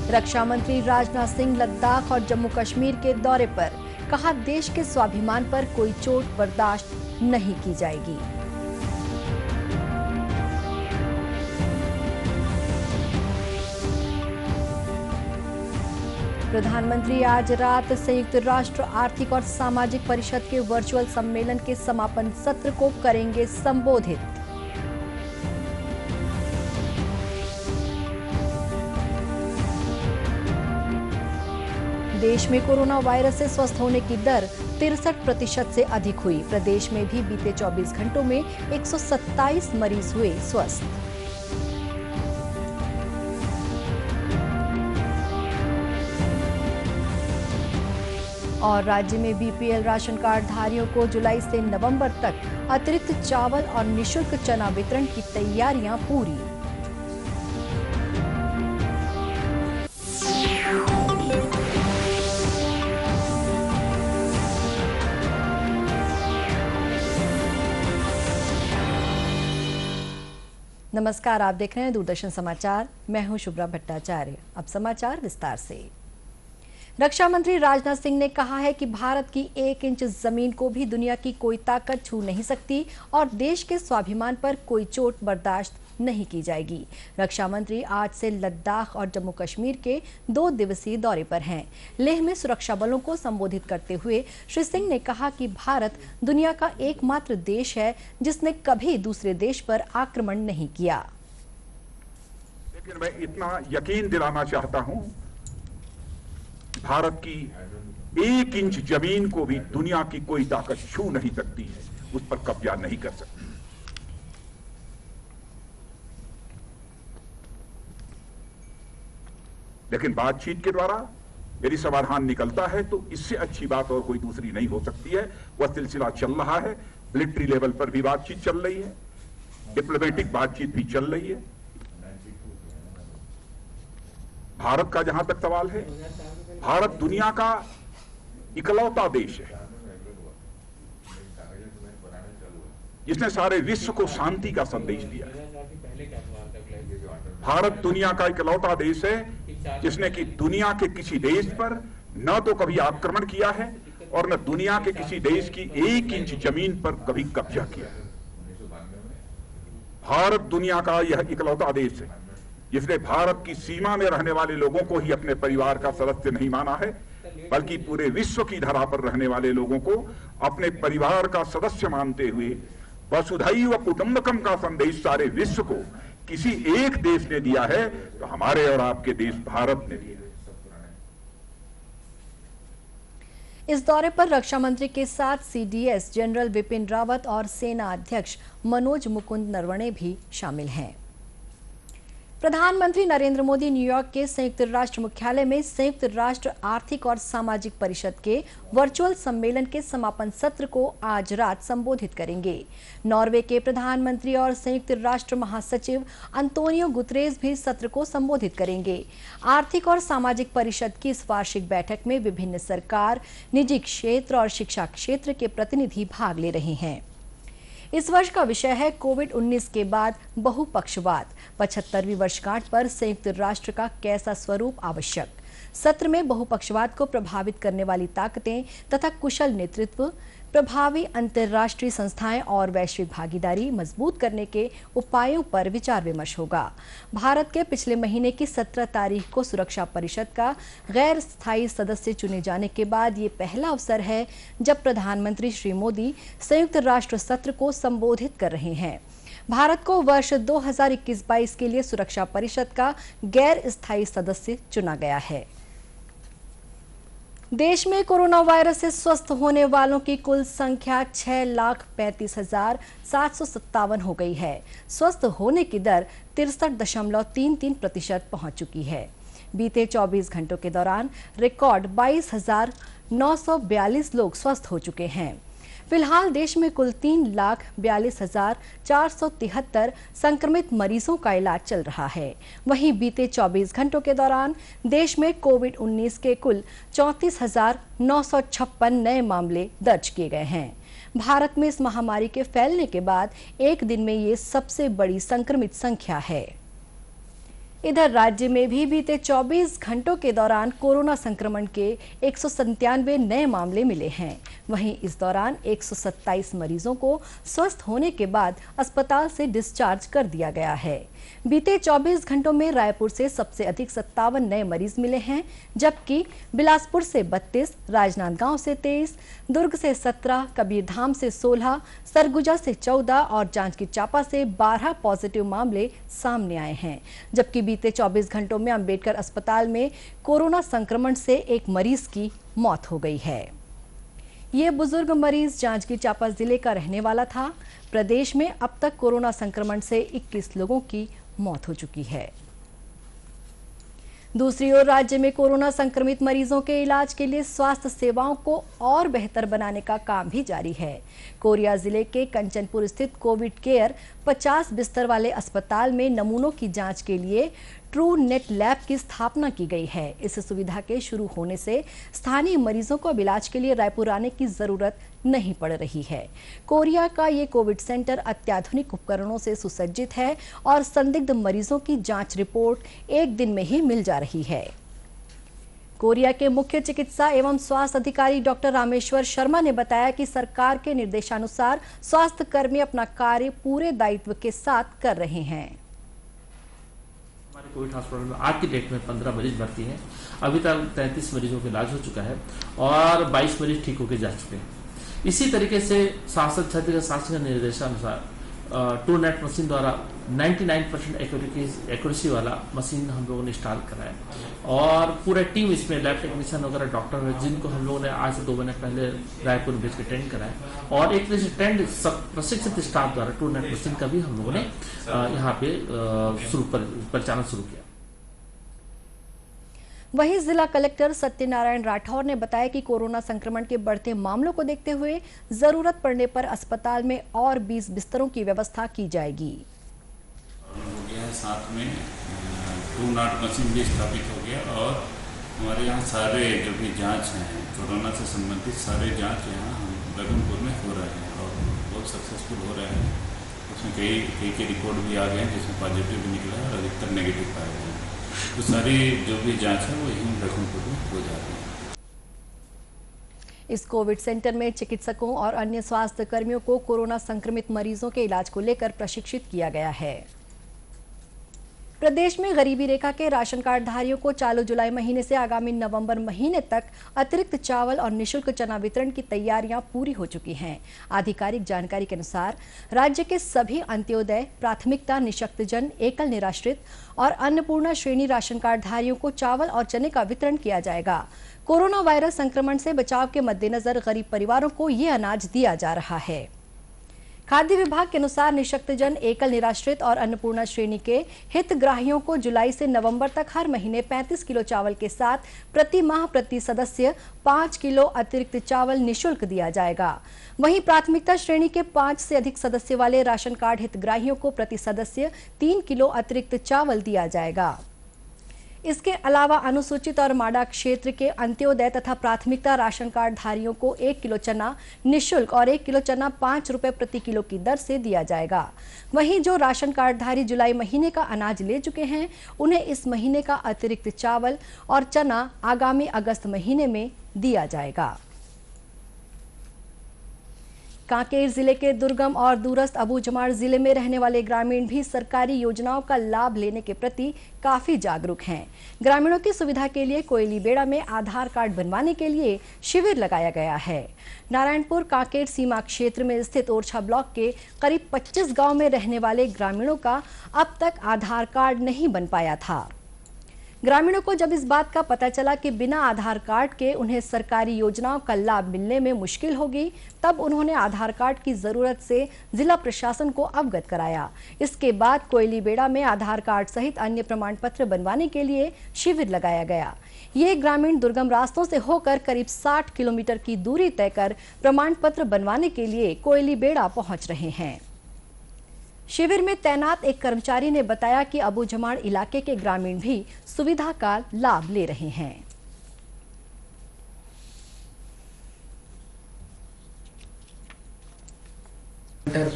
रक्षा मंत्री राजनाथ सिंह लद्दाख और जम्मू कश्मीर के दौरे पर, कहा देश के स्वाभिमान पर कोई चोट बर्दाश्त नहीं की जाएगी। प्रधानमंत्री आज रात संयुक्त राष्ट्र आर्थिक और सामाजिक परिषद के वर्चुअल सम्मेलन के समापन सत्र को करेंगे संबोधित। देश में कोरोना वायरस से स्वस्थ होने की दर 63% से अधिक हुई। प्रदेश में भी बीते 24 घंटों में 127 मरीज हुए स्वस्थ। और राज्य में बीपीएल राशन कार्ड धारियों को जुलाई से नवंबर तक अतिरिक्त चावल और निःशुल्क चना वितरण की तैयारियां पूरी। नमस्कार, आप देख रहे हैं दूरदर्शन समाचार। मैं हूं शुभ्रा भट्टाचार्य। अब समाचार विस्तार से। रक्षा मंत्री राजनाथ सिंह ने कहा है कि भारत की 1 इंच जमीन को भी दुनिया की कोई ताकत छू नहीं सकती और देश के स्वाभिमान पर कोई चोट बर्दाश्त नहीं की जाएगी। रक्षा मंत्री आज से लद्दाख और जम्मू कश्मीर के 2 दिवसीय दौरे पर हैं। लेह में सुरक्षा बलों को संबोधित करते हुए श्री सिंह ने कहा कि भारत दुनिया का एकमात्र देश है जिसने कभी दूसरे देश पर आक्रमण नहीं किया। लेकिन मैं इतना यकीन दिलाना चाहता हूं, भारत की 1 इंच जमीन को भी दुनिया की कोई ताकत छू नहीं सकती है, उस पर कब्जा नहीं कर सकती। लेकिन बातचीत के द्वारा यदि समाधान निकलता है तो इससे अच्छी बात और कोई दूसरी नहीं हो सकती है। वह सिलसिला चल रहा है, मिलिट्री लेवल पर भी बातचीत चल रही है, डिप्लोमेटिक बातचीत भी चल रही है। भारत का जहां तक सवाल है, भारत दुनिया का इकलौता देश है जिसने सारे विश्व को शांति का संदेश दिया है। भारत दुनिया का इकलौता देश है जिसने कि दुनिया के किसी देश पर न तो कभी आक्रमण किया है और न दुनिया के किसी देश की 1 इंच जमीन पर कभी कब्जा किया है। भारत दुनिया का यह इकलौता देश है जिसने भारत की सीमा में रहने वाले लोगों को ही अपने परिवार का सदस्य नहीं माना है, बल्कि पूरे विश्व की धरा पर रहने वाले लोगों को अपने परिवार का सदस्य मानते हुए वसुधैव कुटुंबकम का संदेश सारे विश्व को किसी एक देश ने दिया है तो हमारे और आपके देश भारत ने दिया है। इस दौरे पर रक्षा मंत्री के साथ सीडीएस जनरल बिपिन रावत और सेना अध्यक्ष मनोज मुकुंद नरवणे भी शामिल हैं। प्रधानमंत्री नरेंद्र मोदी न्यूयॉर्क के संयुक्त राष्ट्र मुख्यालय में संयुक्त राष्ट्र आर्थिक और सामाजिक परिषद के वर्चुअल सम्मेलन के समापन सत्र को आज रात संबोधित करेंगे। नॉर्वे के प्रधानमंत्री और संयुक्त राष्ट्र महासचिव अंतोनियो गुतरेस भी सत्र को संबोधित करेंगे। आर्थिक और सामाजिक परिषद की इस वार्षिक बैठक में विभिन्न सरकार, निजी क्षेत्र और शिक्षा क्षेत्र के प्रतिनिधि भाग ले रहे हैं। इस वर्ष का विषय है कोविड-19 के बाद बहुपक्षवाद। 75वीं वर्षगांठ पर संयुक्त राष्ट्र का कैसा स्वरूप आवश्यक। सत्र में बहुपक्षवाद को प्रभावित करने वाली ताकतें तथा कुशल नेतृत्व, प्रभावी अंतर्राष्ट्रीय संस्थाएं और वैश्विक भागीदारी मजबूत करने के उपायों पर विचार विमर्श होगा। भारत के पिछले महीने की 17 तारीख को सुरक्षा परिषद का गैर स्थायी सदस्य चुने जाने के बाद ये पहला अवसर है जब प्रधानमंत्री श्री मोदी संयुक्त राष्ट्र सत्र को संबोधित कर रहे हैं। भारत को वर्ष 2021-22 के लिए सुरक्षा परिषद का गैर स्थायी सदस्य चुना गया है। देश में कोरोना वायरस से स्वस्थ होने वालों की कुल संख्या 6,35,757 हो गई है। स्वस्थ होने की दर 63.33% पहुंच चुकी है। बीते 24 घंटों के दौरान रिकॉर्ड 22,942 लोग स्वस्थ हो चुके हैं। फिलहाल देश में कुल 3,42,473 संक्रमित मरीजों का इलाज चल रहा है। वहीं बीते 24 घंटों के दौरान देश में कोविड-19 के कुल 34,956 नए मामले दर्ज किए गए हैं। भारत में इस महामारी के फैलने के बाद एक दिन में ये सबसे बड़ी संक्रमित संख्या है। इधर राज्य में भी बीते 24 घंटों के दौरान कोरोना संक्रमण के 197 नए मामले मिले हैं। वहीं इस दौरान 127 मरीजों को स्वस्थ होने के बाद अस्पताल से डिस्चार्ज कर दिया गया है। बीते 24 घंटों में रायपुर से सबसे अधिक 57 नए मरीज मिले हैं, जबकि बिलासपुर से 32, राजनांदगांव से 23, दुर्ग से 17, कबीरधाम से 16, सरगुजा से 14 और जांजगीर चांपा से 12 पॉजिटिव मामले सामने आए हैं। जबकि बीते 24 घंटों में अंबेडकर अस्पताल में कोरोना संक्रमण से एक मरीज की मौत हो गई है। ये बुजुर्ग मरीज जांजगीर चांपा जिले का रहने वाला था। प्रदेश में अब तक कोरोना संक्रमण से 21 लोगों की मौत हो चुकी है। दूसरी ओर राज्य में कोरोना संक्रमित मरीजों के इलाज के लिए स्वास्थ्य सेवाओं को और बेहतर बनाने का काम भी जारी है। कोरिया जिले के कंचनपुर स्थित कोविड केयर 50 बिस्तर वाले अस्पताल में नमूनों की जांच के लिए ट्रू नेट लैब की स्थापना की गई है। इस सुविधा के शुरू होने से स्थानीय मरीजों को अब इलाज के लिए रायपुर आने की जरूरत नहीं पड़ रही है। कोरिया का ये कोविड सेंटर अत्याधुनिक उपकरणों से सुसज्जित है और संदिग्ध मरीजों की जांच रिपोर्ट एक दिन में ही मिल जा रही है। कोरिया के मुख्य चिकित्सा एवं स्वास्थ्य अधिकारी डॉक्टर रामेश्वर शर्मा ने बताया कि सरकार के निर्देशानुसार स्वास्थ्य कर्मी अपना कार्य पूरे दायित्व के साथ कर रहे हैं। हमारे कोविड हॉस्पिटल में आज की डेट में 15 मरीज भर्ती हैं। अभी तक 33 मरीजों का इलाज हो चुका है और 22 मरीज ठीक होकर जा चुके हैं। इसी तरीके से सांसद शासन के निर्देशानुसार टू नेट मशीन द्वारा 99% एक्यूरेसी वाला मशीन हम लोगों ने इंस्टॉल कराया और पूरा टीम इसमें लैब टेक्नीशियन वगैरह डॉक्टर है जिनको हम लोगों ने आज से 2 महीने पहले रायपुर भेज के ट्रेंड कराया और एक तरह से ट्रेंड प्रशिक्षित स्टाफ द्वारा टू नेट मशीन का भी हम लोगों ने यहाँ पे परिचालन शुरू किया। वहीं जिला कलेक्टर सत्यनारायण राठौर ने बताया कि कोरोना संक्रमण के बढ़ते मामलों को देखते हुए जरूरत पड़ने पर अस्पताल में और 20 बिस्तरों की व्यवस्था की जाएगी। साथ में टू नाट मशीन भी स्थापित हो गया और हमारे यहाँ सारे जो भी जांच हैं कोरोना से संबंधित सारे जांच यहाँ लखनपुर में हो रहे हैं और बहुत सक्सेसफुल हो रहे हैं। उसमें कई रिपोर्ट भी आ गए हैं जिसमें पॉजिटिव भी निकला है और अधिकतर नेगेटिव पाए गए हैं। तो सारी जो भी जांच है वो यहीं लखनपुर में हो जा रही है। इस कोविड सेंटर में चिकित्सकों और अन्य स्वास्थ्य कर्मियों को कोरोना संक्रमित मरीजों के इलाज को लेकर प्रशिक्षित किया गया है। प्रदेश में गरीबी रेखा के राशन कार्ड धारियों को चालू जुलाई महीने से आगामी नवंबर महीने तक अतिरिक्त चावल और निःशुल्क चना वितरण की तैयारियां पूरी हो चुकी हैं। आधिकारिक जानकारी के अनुसार राज्य के सभी अंत्योदय, प्राथमिकता, निःशक्तजन, एकल निराश्रित और अन्नपूर्णा श्रेणी राशन कार्ड धारियों को चावल और चने का वितरण किया जाएगा। कोरोना वायरस संक्रमण से बचाव के मद्देनजर गरीब परिवारों को ये अनाज दिया जा रहा है। खाद्य विभाग के अनुसार निःशक्तजन, एकल निराश्रित और अन्नपूर्णा श्रेणी के हितग्राहियों को जुलाई से नवंबर तक हर महीने 35 किलो चावल के साथ प्रति माह प्रति सदस्य 5 किलो अतिरिक्त चावल निःशुल्क दिया जाएगा। वहीं प्राथमिकता श्रेणी के 5 से अधिक सदस्य वाले राशन कार्ड हितग्राहियों को प्रति सदस्य 3 किलो अतिरिक्त चावल दिया जाएगा। इसके अलावा अनुसूचित और माडा क्षेत्र के अंत्योदय तथा प्राथमिकता राशन कार्ड धारियों को 1 किलो चना निःशुल्क और 1 किलो चना 5 रुपए प्रति किलो की दर से दिया जाएगा। वहीं जो राशन कार्ड धारी जुलाई महीने का अनाज ले चुके हैं उन्हें इस महीने का अतिरिक्त चावल और चना आगामी अगस्त महीने में दिया जाएगा। कांकेर जिले के दुर्गम और दूरस्थ अबूझमाड़ जिले में रहने वाले ग्रामीण भी सरकारी योजनाओं का लाभ लेने के प्रति काफी जागरूक हैं। ग्रामीणों की सुविधा के लिए कोयलीबेड़ा में आधार कार्ड बनवाने के लिए शिविर लगाया गया है। नारायणपुर कांकेर सीमा क्षेत्र में स्थित ओरछा ब्लॉक के करीब 25 गांव में रहने वाले ग्रामीणों का अब तक आधार कार्ड नहीं बन पाया था। ग्रामीणों को जब इस बात का पता चला कि बिना आधार कार्ड के उन्हें सरकारी योजनाओं का लाभ मिलने में मुश्किल होगी, तब उन्होंने आधार कार्ड की जरूरत से जिला प्रशासन को अवगत कराया। इसके बाद कोयलीबेड़ा में आधार कार्ड सहित अन्य प्रमाण पत्र बनवाने के लिए शिविर लगाया गया। ये ग्रामीण दुर्गम रास्तों से होकर करीब 60 किलोमीटर की दूरी तय कर प्रमाण पत्र बनवाने के लिए कोयलीबेड़ा पहुंच रहे हैं। शिविर में तैनात एक कर्मचारी ने बताया कि अबूझमाड़ इलाके के ग्रामीण भी सुविधा का लाभ ले रहे हैं।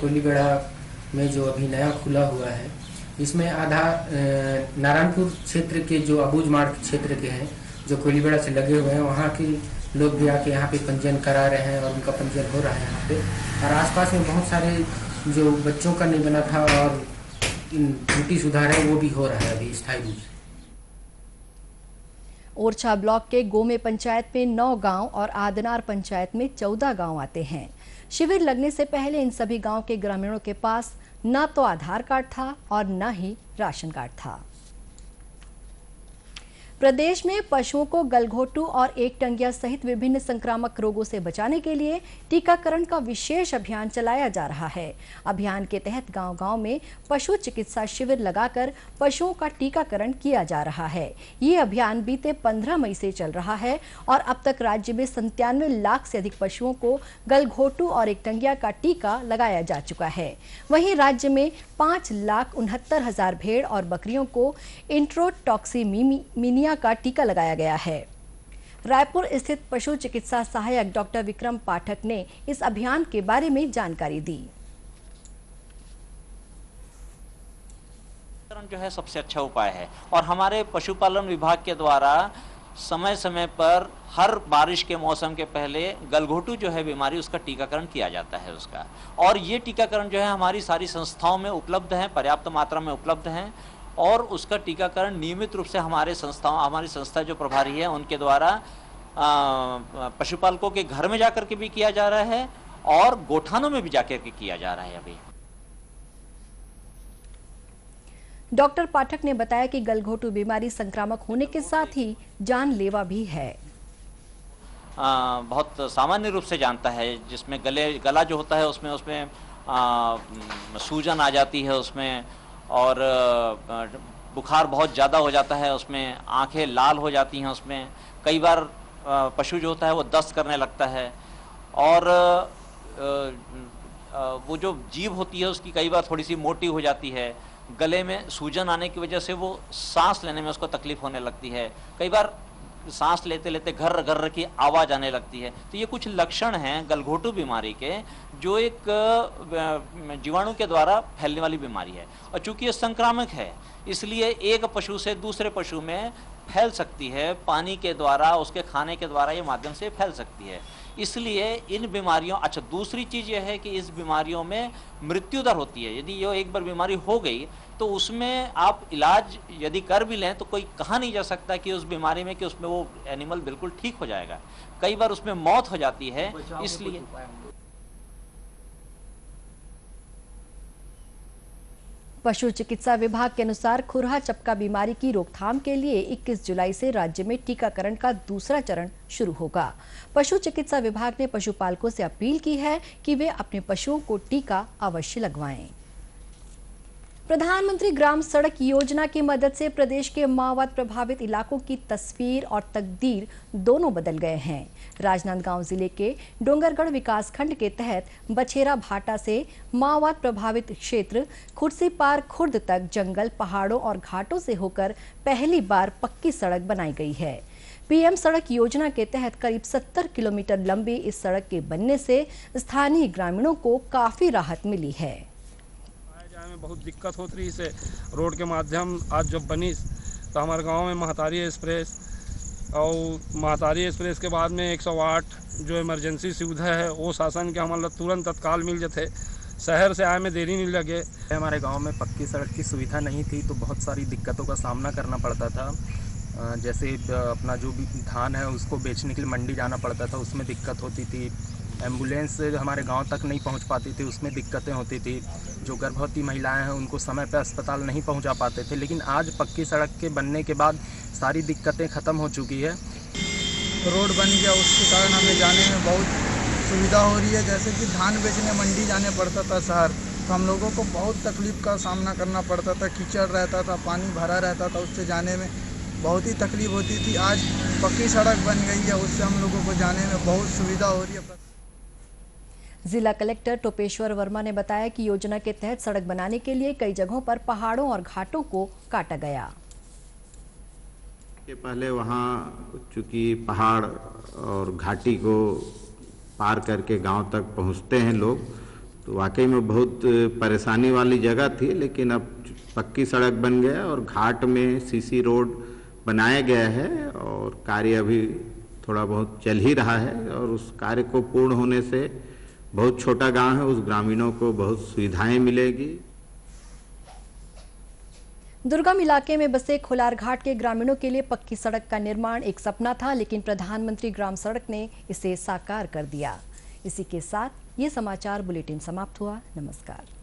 कोयलीबेड़ा में जो अभी नया खुला हुआ है इसमें आधा नारायणपुर क्षेत्र के जो अबूझ मार्ग क्षेत्र के हैं, जो कोलीबेड़ा से लगे हुए हैं, वहाँ के लोग भी आके यहाँ पे पंजीयन करा रहे हैं और उनका पंजीयन हो रहा है यहाँ पे। और आसपास में बहुत सारे जो बच्चों का नहीं बना था और त्रुटि सुधार है वो भी हो रहा है अभी स्थायी रूप से। ओरछा ब्लॉक के गोमे पंचायत में 9 गांव और आदनार पंचायत में 14 गांव आते हैं। शिविर लगने से पहले इन सभी गांव के ग्रामीणों के पास न तो आधार कार्ड था और न ही राशन कार्ड था। प्रदेश में पशुओं को गलघोटू और एकटंगिया सहित विभिन्न संक्रामक रोगों से बचाने के लिए टीकाकरण का विशेष अभियान चलाया जा रहा है। अभियान के तहत गांव-गांव में पशु चिकित्सा शिविर लगाकर पशुओं का टीकाकरण किया जा रहा है। ये अभियान बीते 15 मई से चल रहा है और अब तक राज्य में 97 लाख से अधिक पशुओं को गलघोटू और एकटंगिया का टीका लगाया जा चुका है। वहीं राज्य में 5,69,000 भेड़ और बकरियों को इंट्रोटॉक्सिमीनिया का टीका लगाया गया है। रायपुर स्थित पशु चिकित्सा सहायक डॉक्टर विक्रम पाठक ने इस अभियान के बारे में जानकारी दी। जो है सबसे अच्छा उपाय है और हमारे पशुपालन विभाग के द्वारा समय समय पर हर बारिश के मौसम के पहले गलघोटू जो है बीमारी, उसका टीकाकरण किया जाता है उसका। और ये टीकाकरण जो है हमारी सारी संस्थाओं में उपलब्ध है, पर्याप्त मात्रा में उपलब्ध हैं और उसका टीकाकरण नियमित रूप से हमारी संस्था जो प्रभारी है उनके द्वारा पशुपालकों के घर में जाकर के भी किया जा रहा है और गोठानों में भी जाकर के किया जा रहा है। अभी डॉक्टर पाठक ने बताया कि गलघोटू बीमारी संक्रामक होने के साथ ही जानलेवा भी है। बहुत सामान्य रूप से जानता है, जिसमें गला जो होता है उसमें सूजन आ जाती है उसमें और बुखार बहुत ज़्यादा हो जाता है, उसमें आंखें लाल हो जाती हैं, उसमें कई बार पशु जो होता है वो दस्त करने लगता है और वो जो जीभ होती है उसकी कई बार थोड़ी सी मोटी हो जाती है। गले में सूजन आने की वजह से वो सांस लेने में उसको तकलीफ होने लगती है। कई बार सांस लेते लेते घर्र घर्र की आवाज़ आने लगती है। तो ये कुछ लक्षण हैं गलघोटू बीमारी के, जो एक जीवाणु के द्वारा फैलने वाली बीमारी है और चूंकि ये संक्रामक है इसलिए एक पशु से दूसरे पशु में फैल सकती है, पानी के द्वारा, उसके खाने के द्वारा ये माध्यम से फैल सकती है। इसलिए इन बीमारियों, अच्छा दूसरी चीज़ यह है कि इस बीमारियों में मृत्यु दर होती है। यदि ये एक बार बीमारी हो गई तो उसमें आप इलाज यदि कर भी लें तो कोई कहा नहीं जा सकता कि उस बीमारी में कि उसमें वो एनिमल बिल्कुल ठीक हो जाएगा। कई बार उसमें मौत हो जाती है। इसलिए पशु चिकित्सा विभाग के अनुसार खुरहा चपका बीमारी की रोकथाम के लिए 21 जुलाई से राज्य में टीकाकरण का दूसरा चरण शुरू होगा। पशु चिकित्सा विभाग ने पशुपालकों से अपील की है कि वे अपने पशुओं को टीका अवश्य लगवाएं। प्रधानमंत्री ग्राम सड़क योजना की मदद से प्रदेश के माओवाद प्रभावित इलाकों की तस्वीर और तकदीर दोनों बदल गए हैं। राजनांदगांव जिले के डोंगरगढ़ विकासखंड के तहत बछेरा भाटा से माओवाद प्रभावित क्षेत्र खुर्सीपार खुर्द तक जंगल, पहाड़ों और घाटों से होकर पहली बार पक्की सड़क बनाई गई है। पीएम सड़क योजना के तहत करीब 70 किलोमीटर लंबी इस सड़क के बनने से स्थानीय ग्रामीणों को काफी राहत मिली है। में बहुत दिक्कत होती रही से रोड के माध्यम आज जब बनी तो हमारे गांव में महतारी एक्सप्रेस और महतारी एक्सप्रेस के बाद में 108 जो इमरजेंसी सुविधा है वो शासन के हमारे तुरंत तत्काल मिल जाते, शहर से आए में देरी नहीं लगे। हमारे गांव में पक्की सड़क की सुविधा नहीं थी तो बहुत सारी दिक्कतों का सामना करना पड़ता था। जैसे अपना जो भी धान है उसको बेचने के लिए मंडी जाना पड़ता था, उसमें दिक्कत होती थी। एम्बुलेंस हमारे गांव तक नहीं पहुंच पाती थी, उसमें दिक्कतें होती थी। जो गर्भवती महिलाएं हैं उनको समय पर अस्पताल नहीं पहुंचा पाते थे। लेकिन आज पक्की सड़क के बनने के बाद सारी दिक्कतें ख़त्म हो चुकी है। रोड बन गया उसके कारण हमें जाने में बहुत सुविधा हो रही है। जैसे कि धान बेचने मंडी जाने पड़ता था शहर, तो हम लोगों को बहुत तकलीफ का सामना करना पड़ता था। कीचड़ रहता था, पानी भरा रहता था, उससे जाने में बहुत ही तकलीफ होती थी। आज पक्की सड़क बन गई है, उससे हम लोगों को जाने में बहुत सुविधा हो रही है। जिला कलेक्टर टोपेश्वर वर्मा ने बताया कि योजना के तहत सड़क बनाने के लिए कई जगहों पर पहाड़ों और घाटों को काटा गया। पहले वहाँ चूँकि पहाड़ और घाटी को पार करके गांव तक पहुँचते हैं लोग, तो वाकई में बहुत परेशानी वाली जगह थी। लेकिन अब पक्की सड़क बन गया और घाट में सीसी रोड बनाया गया है और कार्य अभी थोड़ा बहुत चल ही रहा है और उस कार्य को पूर्ण होने से बहुत छोटा गांव है, उस ग्रामीणों को बहुत सुविधाएं मिलेगी। दुर्गम इलाके में बसे खोलार घाट के ग्रामीणों के लिए पक्की सड़क का निर्माण एक सपना था, लेकिन प्रधानमंत्री ग्राम सड़क ने इसे साकार कर दिया। इसी के साथ ये समाचार बुलेटिन समाप्त हुआ। नमस्कार।